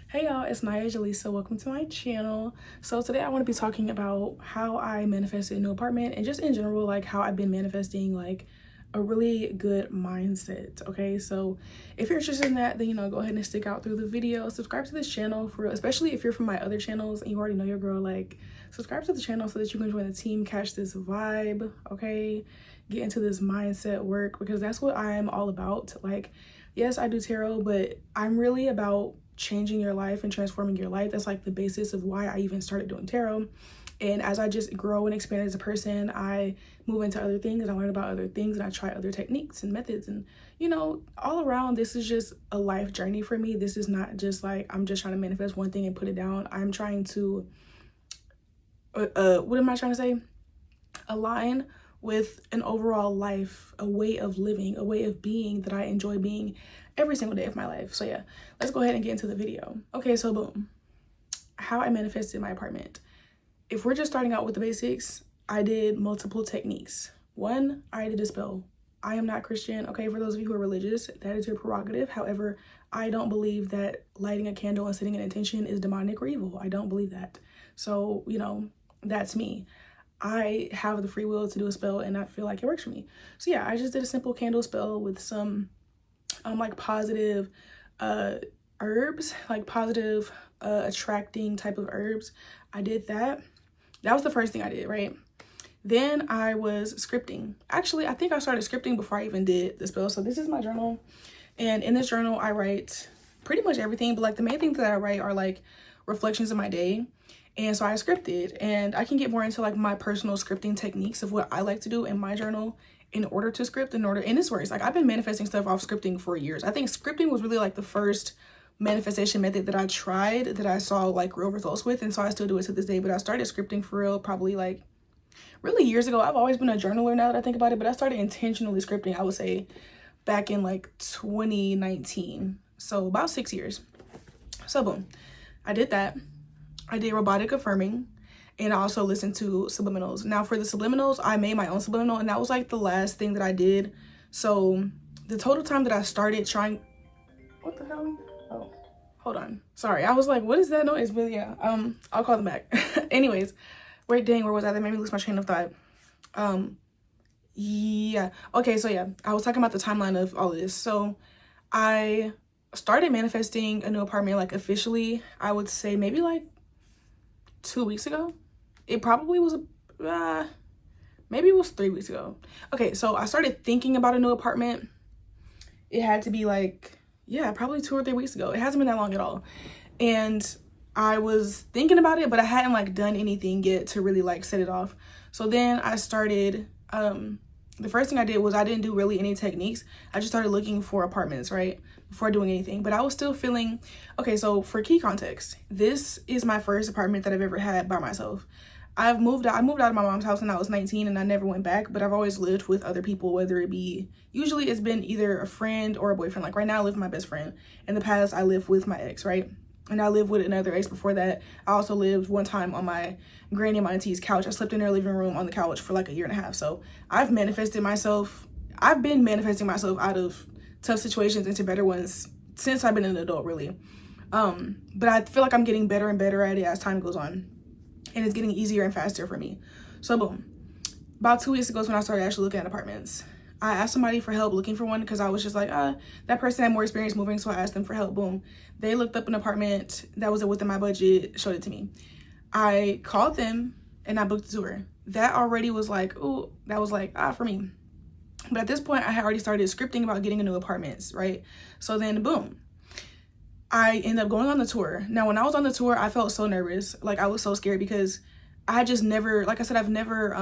Hey y'all, it's AniyahJelisa. Welcome to my channel. So today I want to be talking about how I manifested a new apartment and just in general, like how I've been manifesting like a really good mindset. Okay, so if you're interested in that, then go ahead and stick out through the video. Subscribe to this channel for real, especially if you're from my other channels and you already know your girl. Like, subscribe to the channel so that you can join the team, catch this vibe. Okay, get into this mindset work because that's what I'm all about. Like, yes, I do tarot, but I'm really about changing your life and transforming your life. That's like the basis of why I even started doing tarot. And as I just grow and expand as a person, I move into other things and I learn about other things and I try other techniques and methods. And all around, this is just a life journey for me. This is not just like I'm just trying to manifest one thing and put it down. I'm trying to what am I trying to say? Align with an overall life, a way of living, a way of being that I enjoy being every single day of my life. So yeah, let's go ahead and get into the video. Okay, so boom, how I manifested my apartment. If we're just starting out with the basics, I did multiple techniques. One, I did a spell. I am not Christian. Okay, for those of you who are religious, that is your prerogative. However, I don't believe that lighting a candle and setting an intention is demonic or evil. I don't believe that. So, that's me. I have the free will to do a spell and I feel like it works for me. So yeah, I just did a simple candle spell with some like positive herbs, like positive attracting type of herbs. I did that. That was the first thing I did, right? Then I was scripting. Actually, I think I started scripting before I even did the spell. So this is my journal. And in this journal, I write pretty much everything. But like the main things that I write are like reflections of my day. And so I scripted, and I can get more into like my personal scripting techniques of what I like to do in my journal in order to script, and this works. Like I've been manifesting stuff off scripting for years. I think scripting was really like the first manifestation method that I tried that I saw like real results with. And so I still do it to this day, but I started scripting for real probably like really years ago. I've always been a journaler now that I think about it, but I started intentionally scripting, I would say back in like 2019. So about 6 years. So boom, I did that. I did robotic affirming, and I also listened to Subliminals. Now for the Subliminals, I made my own subliminal, and that was like the last thing that I did. So the total time that I started trying, what the hell? Oh, hold on. Sorry, I was like, what is that noise? But yeah, I'll call them back. Anyways, wait, dang, where was I? That made me lose my train of thought. Yeah. Okay, so yeah, I was talking about the timeline of all of this. So I started manifesting a new apartment like officially, I would say maybe like 2 weeks ago. It probably was maybe it was 3 weeks ago. Okay, so I started thinking about a new apartment. It had to be like, yeah, probably 2 or 3 weeks ago. It hasn't been that long at all. And I was thinking about it, but I hadn't like done anything yet to really like set it off. So then I started, the first thing I did was I didn't do really any techniques. I just started looking for apartments, right? Before doing anything. But I was still feeling, okay, so for key context, this is my first apartment that I've ever had by myself. I moved out of my mom's house when I was 19 and I never went back, but I've always lived with other people, whether it be, usually it's been either a friend or a boyfriend. Like right now I live with my best friend. In the past I lived with my ex, right? And I lived with another ex before that. I also lived one time on my granny and my auntie's couch. I slept in their living room on the couch for like a year and a half. So I've been manifesting myself out of tough situations into better ones since I've been an adult, really. But I feel like I'm getting better and better at it as time goes on. And it's getting easier and faster for me. So boom, about 2 weeks ago is when I started actually looking at apartments. I asked somebody for help looking for one because I was just like, that person had more experience moving, so I asked them for help. Boom. They looked up an apartment that was within my budget, showed it to me. I called them and I booked a tour. That already was like, ooh, that was like, for me. But at this point, I had already started scripting about getting a new apartments, right? So then boom, I ended up going on the tour. Now, when I was on the tour, I felt so nervous. Like I was so scared because I just never, like I said, I've never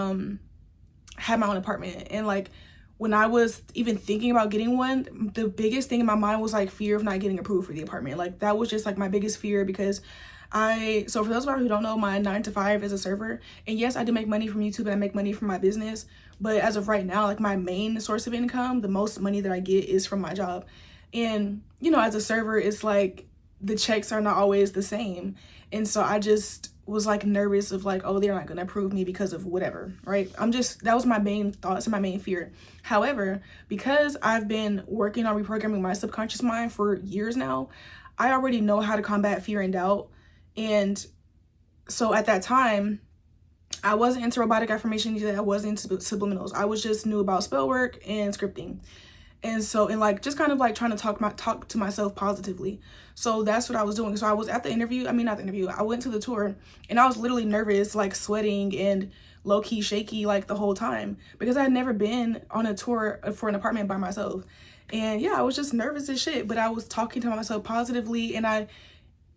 had my own apartment. And like, when I was even thinking about getting one, the biggest thing in my mind was like fear of not getting approved for the apartment. Like that was just like my biggest fear because so for those of you who don't know, my 9 to 5 is a server. And yes, I do make money from YouTube and I make money from my business. But as of right now, like my main source of income, the most money that I get is from my job. And, as a server, it's like the checks are not always the same. And so I just was like nervous of like, oh, they're not gonna approve me because of whatever, right? That was my main thoughts and my main fear. However, because I've been working on reprogramming my subconscious mind for years now, I already know how to combat fear and doubt. And so at that time, I wasn't into robotic affirmations yet. I wasn't into subliminals. I was just new about spell work and scripting. And so, and like, just kind of like trying to talk to myself positively. So that's what I was doing. So I was at the interview. I mean, not the interview. I went to the tour and I was literally nervous, like sweating and low-key shaky like the whole time, because I had never been on a tour for an apartment by myself. And yeah, I was just nervous as shit, but I was talking to myself positively, and I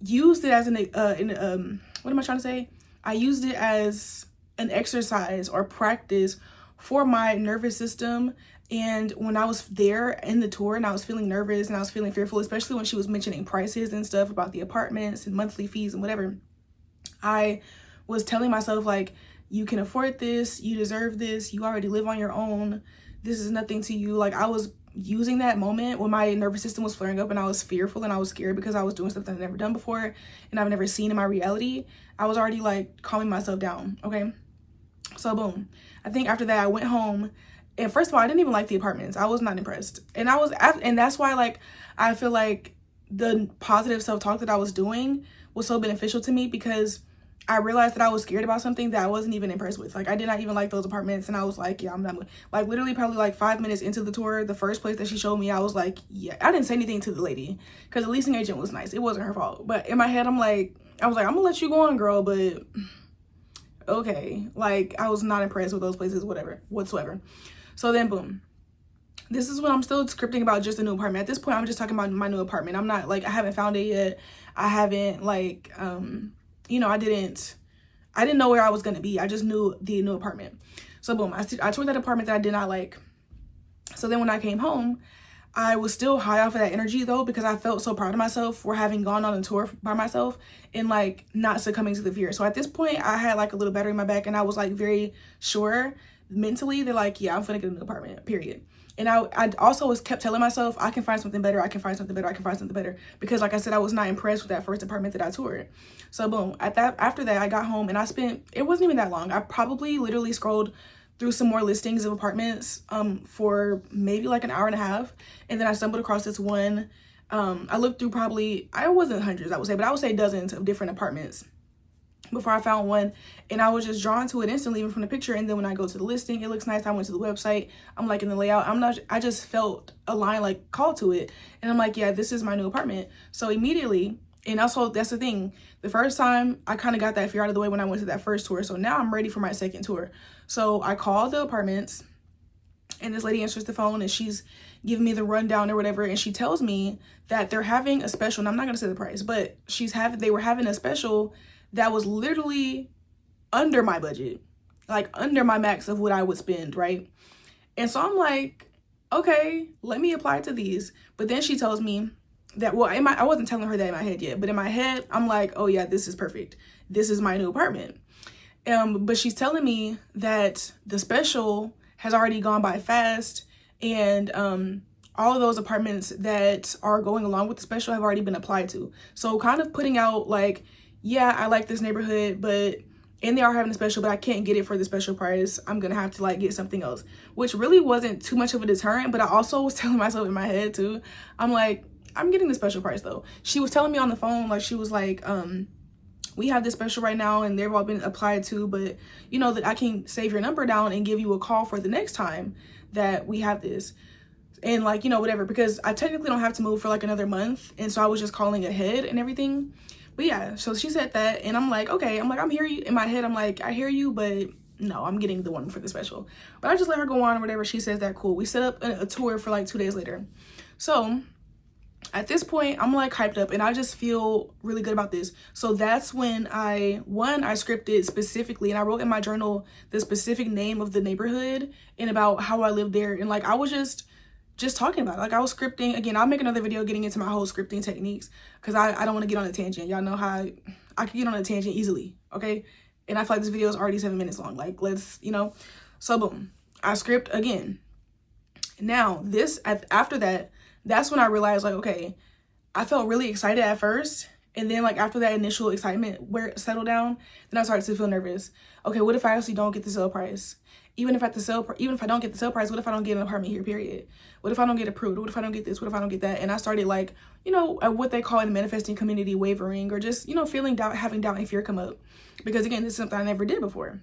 used it as what am I trying to say? I used it as an exercise or practice for my nervous system. And when I was there in the tour and I was feeling nervous and I was feeling fearful, especially when she was mentioning prices and stuff about the apartments and monthly fees and whatever, I was telling myself, like, you can afford this, you deserve this, you already live on your own, this is nothing to you. Like, I was using that moment when my nervous system was flaring up and I was fearful and I was scared because I was doing something I've never done before and I've never seen in my reality. I was already like calming myself down. Okay, so boom, I think after that I went home, and first of all, I didn't even like the apartments. I was not impressed, and that's why, like, I feel like the positive self-talk that I was doing was so beneficial to me, because I realized that I was scared about something that I wasn't even impressed with. Like, I did not even like those apartments, and I was like, yeah, I'm not, like, literally probably like 5 minutes into the tour, the first place that she showed me, I was like, yeah, I didn't say anything to the lady because the leasing agent was nice. It wasn't her fault. But in my head, I was like, I'm gonna let you go on, girl, but okay. Like, I was not impressed with those places, whatsoever. So then boom, this is when I'm still scripting about just a new apartment. At this point, I'm just talking about my new apartment. I'm not like, I haven't found it yet. I haven't like, you know, I didn't know where I was going to be. I just knew the new apartment. So boom, I toured that apartment that I did not like. So then when I came home, I was still high off of that energy though, because I felt so proud of myself for having gone on a tour by myself and like not succumbing to the fear. So at this point, I had like a little battery in my back, and I was like very sure mentally that like, yeah, I'm gonna get a new apartment, period. And I also kept telling myself, I can find something better, I can find something better, I can find something better. Because like I said, I was not impressed with that first apartment that I toured. So boom, after that, I got home and it wasn't even that long. I probably literally scrolled through some more listings of apartments for maybe like an hour and a half. And then I stumbled across this one. I looked through probably, I wasn't hundreds, I would say, but I would say dozens of different apartments before I found one, and I was just drawn to it instantly, even from the picture. And then when I go to the listing, it looks nice. I went to the website, I'm like in the layout, I just felt a line like called to it, and I'm like, yeah, this is my new apartment. So immediately, and also that's the thing, the first time I kind of got that fear out of the way when I went to that first tour. So now I'm ready for my second tour. So I called the apartments, and this lady answers the phone, and she's giving me the rundown or whatever, and she tells me that they're having a special, and I'm not gonna say the price, but they were having a special that was literally under my budget, like under my max of what I would spend, right? And so I'm like, okay, let me apply to these. But then she tells me that, well, I wasn't telling her that in my head yet, but in my head, I'm like, oh yeah, this is perfect. This is my new apartment. But she's telling me that the special has already gone by fast, and all of those apartments that are going along with the special have already been applied to. So kind of putting out like, yeah, I like this neighborhood, and they are having a special, but I can't get it for the special price. I'm gonna have to like get something else, which really wasn't too much of a deterrent. But I also was telling myself in my head too, I'm like, I'm getting the special price though. She was telling me on the phone, like, she was like, we have this special right now and they've all been applied to, but you know that I can save your number down and give you a call for the next time that we have this. And like, you know, whatever, because I technically don't have to move for like another month. And so I was just calling ahead and everything. But yeah, so she said that, and I'm like, okay, I'm hearing you. In my head, I'm like, I hear you, but no, I'm getting the one for the special. But I just let her go on or whatever. She says that, cool. We set up a tour for like 2 days later. So at this point, I'm like hyped up and I just feel really good about this. So that's when I scripted specifically, and I wrote in my journal the specific name of the neighborhood and about how I lived there. And like, I was just talking about it. Like, I was scripting. Again, I'll make another video getting into my whole scripting techniques, because I don't want to get on a tangent. Y'all know how I can get on a tangent easily, okay? And I feel like this video is already 7 minutes long. Like, let's, you know. So boom, I script again. Now after that, that's when I realized, like, okay, I felt really excited at first, And then like after that initial excitement where it settled down, then I started to feel nervous. Okay, what if I actually don't get the sale price? Even if I don't get the sale price, what if I don't get an apartment here, period? What if I don't get approved? What if I don't get this? What if I don't get that? And I started like, you know, what they call in the manifesting community wavering, or just, you know, feeling doubt, having doubt and fear come up. Because again, this is something I never did before.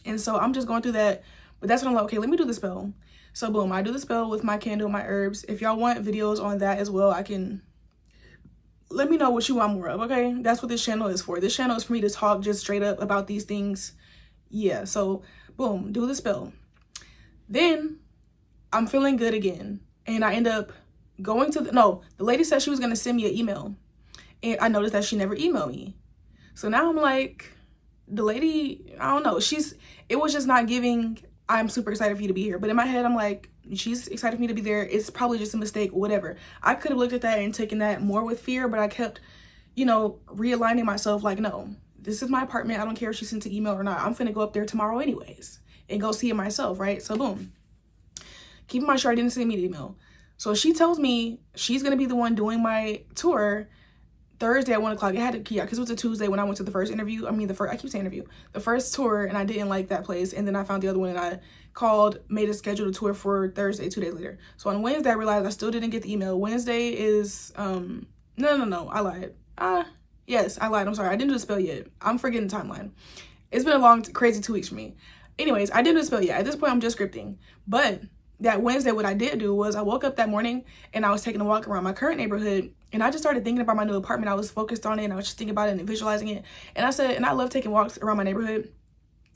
And so I'm just going through that. But that's when I'm like, okay, let me do the spell. So boom, I do the spell with my candle, my herbs. If y'all want videos on that as well, let me know what you want more of, okay? That's what this channel is for. This channel is for me to talk just straight up about these things. Yeah, so boom, do the spell. Then I'm feeling good again. And I end up going to the lady said she was going to send me an email. And I noticed that she never emailed me. So now I'm like, the lady, I don't know. It was just not giving, I'm super excited for you to be here. But in my head, I'm like, she's excited for me to be there. It's probably just a mistake, whatever. I could have looked at that and taken that more with fear, but I kept, you know, realigning myself like, no, this is my apartment. I don't care if she sent an email or not. I'm finna go up there tomorrow anyways and go see it myself, right? So boom. Keep in mind, sure, I didn't send me the email. So she tells me she's gonna be the one doing my tour Thursday at 1 o'clock. It had to, yeah, because it was a Tuesday when I went to the first interview. I keep saying interview. The first tour, and I didn't like that place. And then I found the other one, and I made a scheduled tour for Thursday, 2 days later. So on Wednesday, I realized I still didn't get the email. Wednesday is, no, I lied. Yes, I lied. I'm sorry. I didn't do the spell yet. I'm forgetting the timeline. It's been a long, crazy 2 weeks for me. Anyways, I didn't do the spell yet. At this point, I'm just scripting. But that Wednesday, what I did do was I woke up that morning and I was taking a walk around my current neighborhood, and I just started thinking about my new apartment. I was focused on it, and I was just thinking about it and visualizing it. And I said, and I love taking walks around my neighborhood.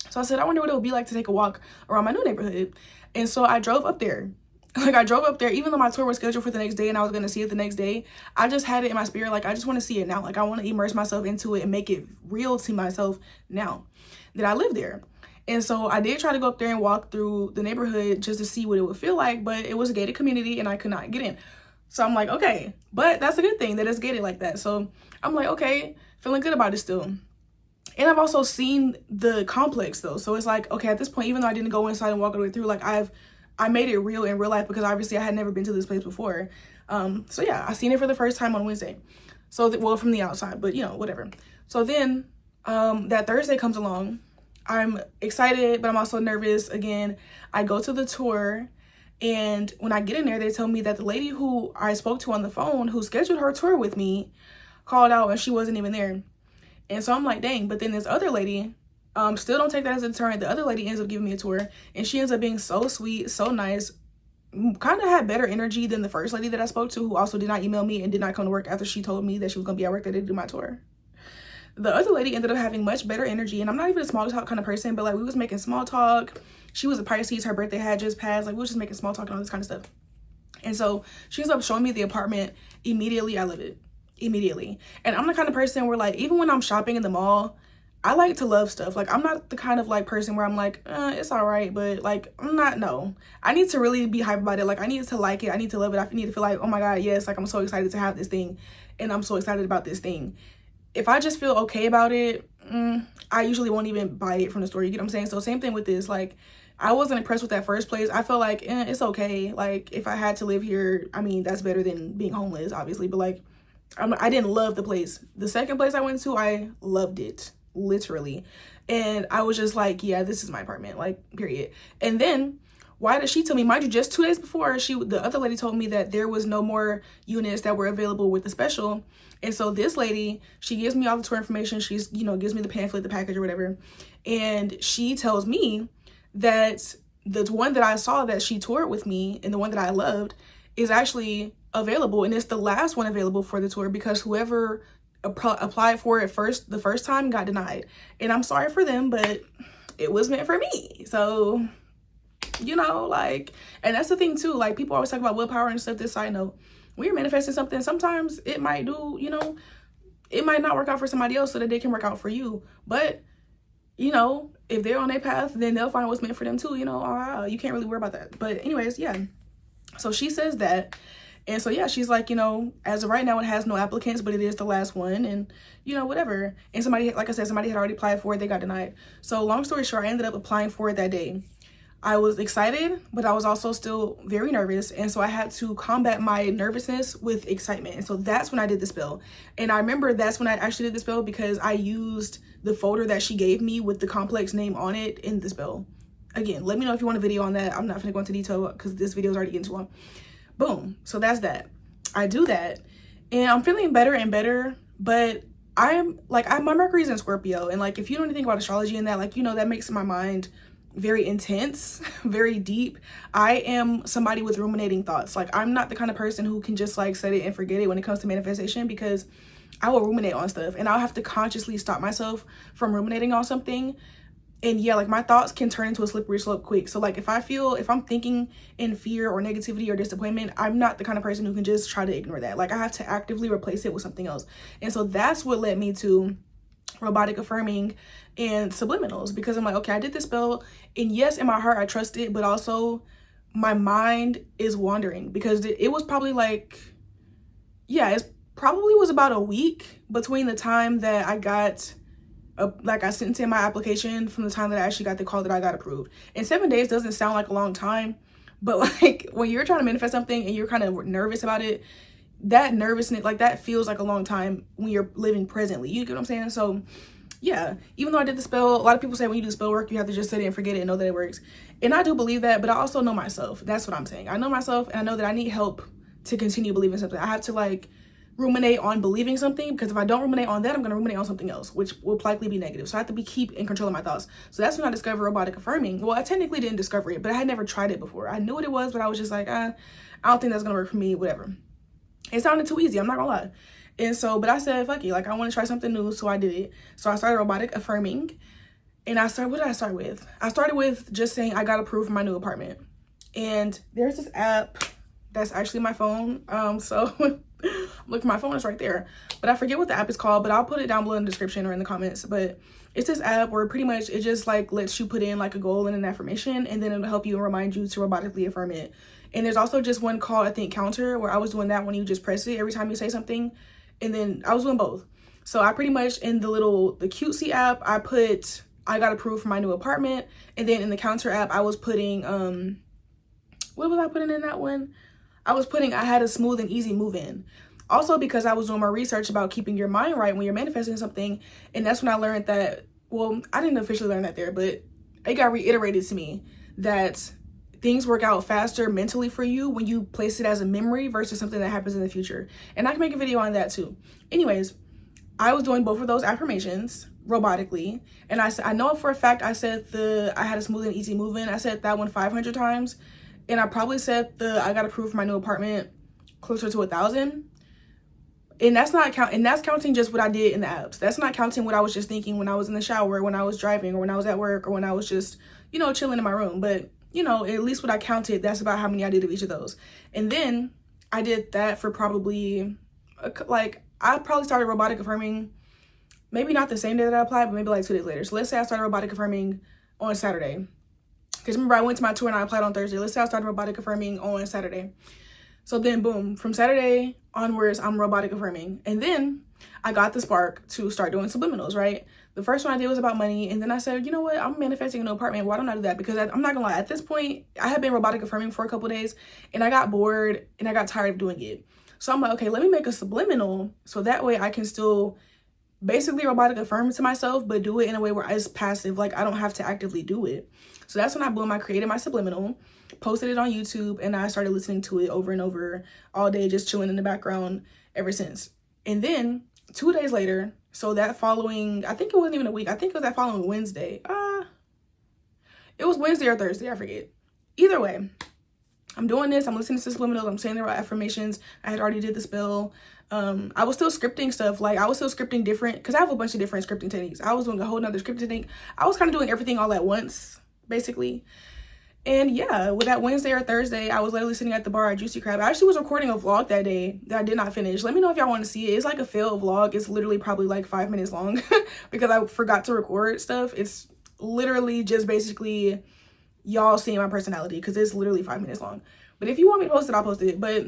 So I said, I wonder what it would be like to take a walk around my new neighborhood. And so I drove up there. Like, I drove up there, even though my tour was scheduled for the next day and I was going to see it the next day. I just had it in my spirit. Like, I just want to see it now. Like, I want to immerse myself into it and make it real to myself now that I live there. And so I did try to go up there and walk through the neighborhood just to see what it would feel like, but it was a gated community and I could not get in. So I'm like, okay, but that's a good thing that it's gated like that. So I'm like, okay, feeling good about it still. And I've also seen the complex though. So it's like, okay, at this point, even though I didn't go inside and walk all the way through, like I made it real in real life because obviously I had never been to this place before. So yeah, I seen it for the first time on Wednesday. So, well, from the outside, but you know, whatever. So then that Thursday comes along. I'm excited, but I'm also nervous again. I go to the tour, and when I get in there, they tell me that the lady who I spoke to on the phone, who scheduled her tour with me, called out and she wasn't even there. And so I'm like, dang. But then this other lady, still don't take that as a deterrent. The other lady ends up giving me a tour, and she ends up being so sweet, so nice, kind of had better energy than the first lady that I spoke to, who also did not email me and did not come to work after she told me that she was going to be at work that day to do my tour. The other lady ended up having much better energy, and I'm not even a small talk kind of person, but like we was making small talk. She was a Pisces, her birthday had just passed, like we was just making small talk and all this kind of stuff. And so she ends up showing me the apartment immediately. I love it immediately. And I'm the kind of person where like, even when I'm shopping in the mall, I like to love stuff. Like, I'm not the kind of like person where I'm like, it's all right, but like, no. I need to really be hype about it. Like, I need to like it. I need to love it. I need to feel like, oh my God, yes, like I'm so excited to have this thing, and I'm so excited about this thing. If I just feel okay about it, I usually won't even buy it from the store. You get what I'm saying? So same thing with this. Like, I wasn't impressed with that first place. I felt like, it's okay. Like, if I had to live here, I mean, that's better than being homeless, obviously. But like, I didn't love the place. The second place I went to, I loved it, literally. And I was just like, yeah, this is my apartment, like, period. And then, why did she tell me, mind you, just 2 days before, the other lady told me that there was no more units that were available with the special. And so this lady, she gives me all the tour information. She's, you know, gives me the pamphlet, the package or whatever. And she tells me that the one that I saw that she toured with me and the one that I loved is actually available. And it's the last one available for the tour because whoever applied for it the first time got denied. And I'm sorry for them, but it was meant for me. So, you know, like, and that's the thing too. Like, people always talk about willpower and stuff. This side note. When you're manifesting something, sometimes it might do, you know, it might not work out for somebody else so that they can work out for you. But, you know, if they're on their path, then they'll find what's meant for them too, you know. You can't really worry about that. But anyways, yeah. So she says that. And so, yeah, she's like, you know, as of right now, it has no applicants, but it is the last one. And, you know, whatever. And somebody, like I said, somebody had already applied for it. They got denied. So long story short, I ended up applying for it that day. I was excited, but I was also still very nervous. And so I had to combat my nervousness with excitement. And so that's when I did the spell. And I remember that's when I actually did the spell, because I used the folder that she gave me with the complex name on it in the spell. Again, let me know if you want a video on that. I'm not gonna go into detail because this video is already getting too long. Boom. So that's that. I do that and I'm feeling better and better, but my Mercury's in Scorpio, and like, if you know anything about astrology and that, like, you know, that makes my mind very intense, very deep. I am somebody with ruminating thoughts. Like, I'm not the kind of person who can just like set it and forget it when it comes to manifestation, because I will ruminate on stuff and I'll have to consciously stop myself from ruminating on something. And yeah, like, my thoughts can turn into a slippery slope quick. So like, if I'm thinking in fear or negativity or disappointment, I'm not the kind of person who can just try to ignore that. Like, I have to actively replace it with something else. And so that's what led me to robotic affirming and subliminals, because I'm like, okay, I did this spell, and yes, in my heart I trust it, but also my mind is wandering, because it was probably like, yeah, it probably was about a week between the time that I got I sent in my application from the time that I actually got the call that I got approved. And 7 days doesn't sound like a long time, but like, when you're trying to manifest something and you're kind of nervous about it, that nervousness, like, that feels like a long time when you're living presently. You get what I'm saying? So yeah, even though I did the spell, a lot of people say when you do spell work, you have to just sit it and forget it and know that it works. And I do believe that, but I also know myself. That's what I'm saying. I know myself, and I know that I need help to continue believing something. I have to like ruminate on believing something, because if I don't ruminate on that, I'm going to ruminate on something else, which will likely be negative. So I have to keep in control of my thoughts. So that's when I discovered robotic affirming. Well, I technically didn't discover it, but I had never tried it before. I knew what it was, but I was just like, I don't think that's going to work for me, whatever. It sounded too easy, I'm not gonna lie. And so, but I said, fuck it, like, I want to try something new, so I did it. So I started robotic affirming, and what did I start with? I started with just saying I got approved for my new apartment. And there's this app that's actually my phone. So look, my phone is right there, but I forget what the app is called, but I'll put it down below in the description or in the comments. But it's this app where pretty much it just like lets you put in like a goal and an affirmation, and then it'll help you and remind you to robotically affirm it. And there's also just one called, I think, Counter, where I was doing that when you just press it every time you say something. And then I was doing both. So I pretty much, in the cutesy app, I put I got approved for my new apartment. And then in the Counter app, I was putting what was I putting in that one? I was putting I had a smooth and easy move in. Also, because I was doing my research about keeping your mind right when you're manifesting something. And that's when I learned that, well, I didn't officially learn that there, but it got reiterated to me that things work out faster mentally for you when you place it as a memory versus something that happens in the future. And I can make a video on that too. Anyways, I was doing both of those affirmations robotically, and I know for a fact I said I had a smooth and easy move in. I said that one 500 times, and I probably said I got approved for my new apartment closer to 1,000. And that's counting just what I did in the apps. That's not counting what I was just thinking when I was in the shower, when I was driving, or when I was at work, or when I was just, you know, chilling in my room. But you know, at least what I counted, that's about how many I did of each of those. And then I did that for probably, I probably started robotic affirming, maybe not the same day that I applied, but maybe like 2 days later. So let's say I started robotic affirming on Saturday. Because remember, I went to my tour and I applied on Thursday. Let's say I started robotic affirming on Saturday. So then, boom, from Saturday onwards, I'm robotic affirming. And then I got the spark to start doing subliminals, right? The first one I did was about money, and then I said, you know what, I'm manifesting a new apartment. Why don't I do that? Because I'm not gonna lie, at this point, I had been robotic affirming for a couple days, and I got bored, and I got tired of doing it. So I'm like, okay, let me make a subliminal, so that way I can still basically robotic affirm to myself, but do it in a way where it's passive, like I don't have to actively do it. So that's when I created my subliminal, posted it on YouTube, and I started listening to it over and over all day, just chilling in the background ever since. And then 2 days later, so that following, I think it wasn't even a week, I think it was that following Wednesday. It was Wednesday or Thursday, I forget. Either way, I'm doing this, I'm listening to subliminals, I'm saying the right affirmations. I had already did the spell. I was still scripting stuff, like I was still scripting different, because I have a bunch of different scripting techniques. I was doing a whole nother scripting technique. I was kind of doing everything all at once, basically. And yeah, with that Wednesday or Thursday, I was literally sitting at the bar at Juicy Crab. I actually was recording a vlog that day that I did not finish. Let me know if y'all want to see it. It's like a fail vlog. It's literally probably like 5 minutes long because I forgot to record stuff. It's literally just basically y'all seeing my personality, because it's literally 5 minutes long. But if you want me to post it, I'll post it. But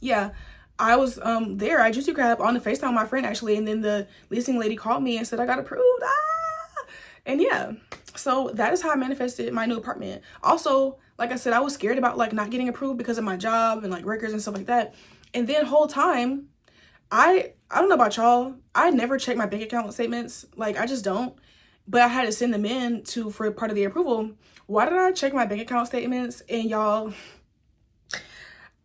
yeah, I was there at Juicy Crab on the FaceTime with my friend actually, and then the leasing lady called me and said I got approved. And yeah, so that is how I manifested my new apartment. Also, like I said, I was scared about like not getting approved because of my job and like records and stuff like that. And then whole time, I don't know about y'all, I never check my bank account statements. Like I just don't. But I had to send them in for part of the approval. Why did I check my bank account statements? And y'all,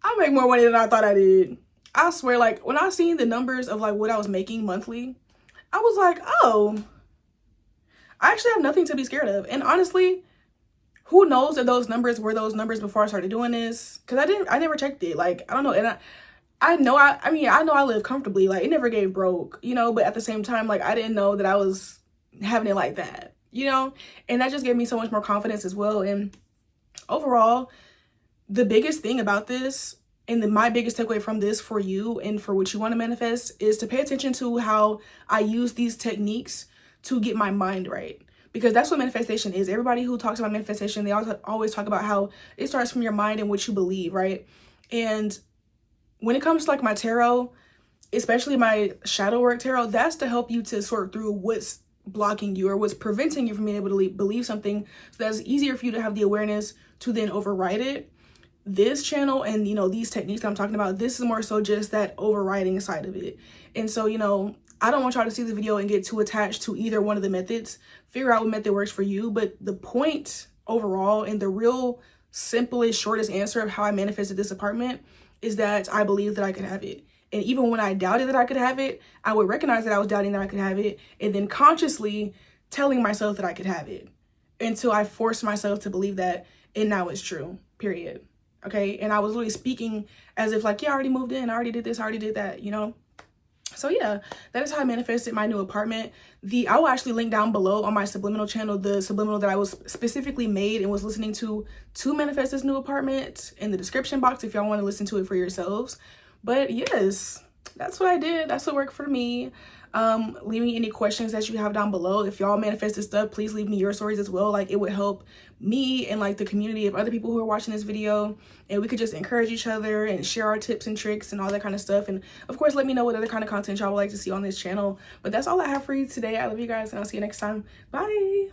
I make more money than I thought I did. I swear, like when I seen the numbers of like what I was making monthly, I was like, oh, I actually have nothing to be scared of. And honestly, who knows if those numbers were those numbers before I started doing this? Because I never checked it. Like, I don't know. And I know, I mean, I know I live comfortably. Like, it never gave broke, you know, but at the same time, like, I didn't know that I was having it like that, you know? And that just gave me so much more confidence as well. And overall, the biggest thing about this, and my biggest takeaway from this for you and for what you want to manifest, is to pay attention to how I use these techniques to get my mind right. Because that's what manifestation is. Everybody who talks about manifestation, they always talk about how it starts from your mind and what you believe, right? And when it comes to like my tarot, especially my shadow work tarot, that's to help you to sort through what's blocking you or what's preventing you from being able to believe something, so that's easier for you to have the awareness to then override it. This channel and, you know, these techniques that I'm talking about, this is more so just that overriding side of it. And so, you know, I don't want y'all to see the video and get too attached to either one of the methods. Figure out what method works for you. But the point overall and the real simplest, shortest answer of how I manifested this apartment is that I believed that I could have it. And even when I doubted that I could have it, I would recognize that I was doubting that I could have it, and then consciously telling myself that I could have it until I forced myself to believe that, and now it's true, period. Okay, and I was literally speaking as if like, yeah, I already moved in, I already did this, I already did that, you know? So yeah, that is how I manifested my new apartment. I will actually link down below on my Subliminal channel, the Subliminal that I was specifically made and was listening to manifest this new apartment, in the description box if y'all want to listen to it for yourselves. But yes, that's what I did. That's what worked for me. Leave me any questions that you have down below. If y'all manifest this stuff, please leave me your stories as well. Like, it would help me and like the community of other people who are watching this video, and we could just encourage each other and share our tips and tricks and all that kind of stuff. And of course, let me know what other kind of content y'all would like to see on this channel. But that's all I have for you today. I love you guys, and I'll see you next time. Bye.